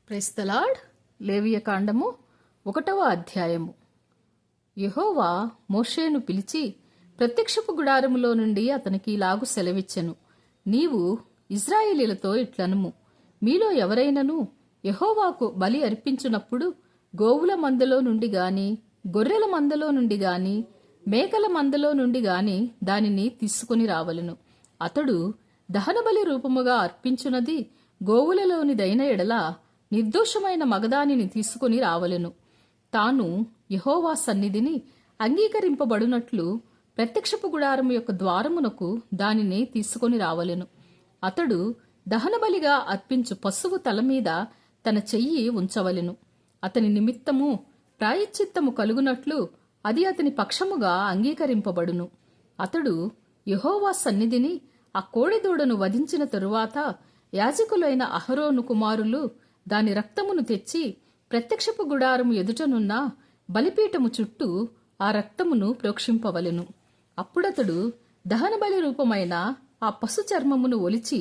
Praise the lord. లేవియకాండము 1వ అధ్యాయము. యెహోవా మోషేను పిలిచి ప్రత్యక్షపు గుడారములో నుండి అతనికి ఇలాగు సెలవిచ్చెను. నీవు ఇశ్రాయేలీయులతో ఇట్లనుము, మీలో ఎవరైనను యెహోవాకు బలి అర్పించునప్పుడు గోవుల మందలో నుండి గాని, గొర్రెల మందలో నుండి గాని, మేకల మందలో నుండి గాని దానిని తీసుకుని రావలెను. అతడు దహనబలి రూపముగా అర్పించున్నది గోవులలోనిదైన ఎడల నిర్దోషమైన మగదానిని తీసుకుని రావలెను. తాను యెహోవా సన్నిధిని అంగీకరింపబడినట్లు ప్రత్యక్షపు గుడారము యొక్క ద్వారమునకు దానిని తీసుకొని రావలెను. అతడు దహనబలిగా అర్పించు పశువు తల మీద తన చెయ్యి ఉంచవలెను. అతని నిమిత్తము ప్రాయశ్చిత్తము కలుగునట్లు అది అతని పక్షముగా అంగీకరింపబడును. అతడు యెహోవా సన్నిధిని ఆ కోడెదూడను వధించిన తరువాత యాజకులైన అహరోను కుమారులు దాని రక్తమును తెచ్చి ప్రత్యక్షపు గుడారము ఎదుటనున్న బలిపీఠము చుట్టూ ఆ రక్తమును ప్రోక్షింపవలెను. అప్పుడతడు దహనబలి రూపమైన ఆ పశు చర్మమును ఒలిచి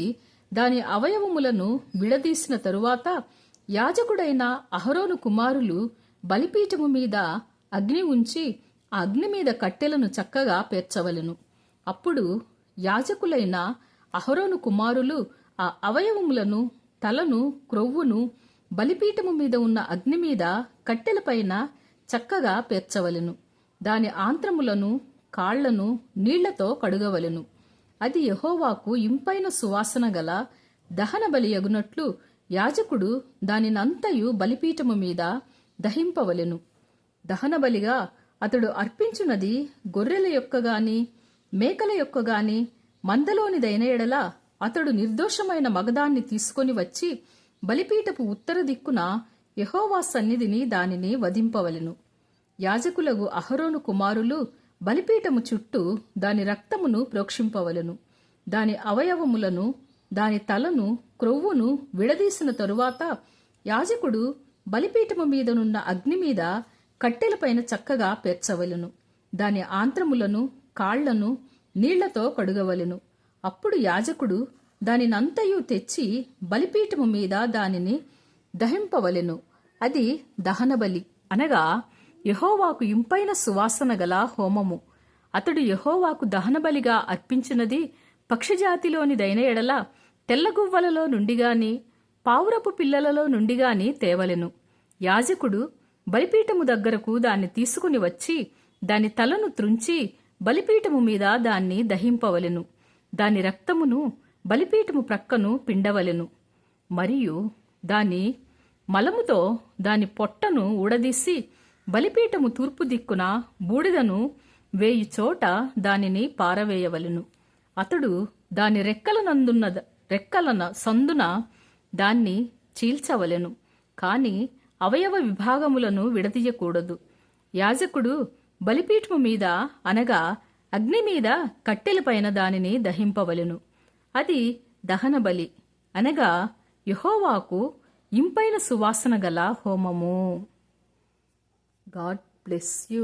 దాని అవయవములను విడదీసిన తరువాత యాజకుడైన అహరోను కుమారులు బలిపీఠము మీద అగ్ని ఉంచి ఆ అగ్ని మీద కట్టెలను చక్కగా పేర్చవలెను. అప్పుడు యాజకులైన అహరోను కుమారులు ఆ అవయవములను, తలను, క్రొవ్వును బలిపీఠము మీద ఉన్న అగ్ని మీద కట్టెలపైన చక్కగా పేర్చవలెను. దాని ఆంత్రములను, కాళ్లను నీళ్లతో కడుగవలెను. అది యెహోవాకు ఇంపైన సువాసన గల దహన బలియగునట్లు యాజకుడు దానినంతయు బలిపీఠము మీద దహింపవలెను. దహనబలిగా అతడు అర్పించున్నది గొర్రెల యొక్క గాని, మేకల యొక్క గాని మందలోనిదైన ఎడల అతడు నిర్దోషమైన మగదాన్ని తీసుకొని వచ్చి బలిపీఠపు ఉత్తర దిక్కున యెహోవా సన్నిధిని దానిని వధింపవలెను. యాజకులగు అహరోను కుమారులు బలిపీఠము చుట్టూ దాని రక్తమును ప్రోక్షింపవలెను. దాని అవయవములను, దాని తలను, క్రొవ్వును విడదీసిన తరువాత యాజకుడు బలిపీఠము మీదనున్న అగ్ని మీద కట్టెలపైన చక్కగా పేర్చవలెను. దాని ఆంత్రములను, కాళ్లను నీళ్లతో కడుగవలెను. అప్పుడు యాజకుడు దానినంతయు తెచ్చి బలిపీఠము మీద దానిని దహింపవలెను. అది దహనబలి, అనగా యెహోవాకు ఇంపైన సువాసన గల హోమము. అతడు యెహోవాకు దహనబలిగా అర్పించినది పక్షిజాతిలోనిదైన ఎడల తెల్లగువ్వలలో నుండిగాని, పావురపు పిల్లలలో నుండిగాని తేవలెను. యాజకుడు బలిపీఠము దగ్గరకు దాన్ని తీసుకుని వచ్చి దాని తలను త్రుంచి బలిపీఠము మీద దాన్ని దహింపవలెను. దాని రక్తమును బలిపీఠము ప్రక్కను పిండవలెను. మరియు దాని మలముతో దాని పొట్టను ఊడదీసి బలిపీఠము తూర్పు దిక్కున బూడిదను వేయి చోట దానిని పారవేయవలెను. అతడు దాని రెక్కల సందున దాన్ని చీల్చవలెను, కాని అవయవ విభాగములను విడదీయకూడదు. యాజకుడు బలిపీఠము మీద, అనగా అగ్ని మీద కట్టెలపైన దానిని దహింపవలెను. అది దహనబలి, అనగా యెహోవాకు ఇంపైన సువాసన గల హోమము. God bless you.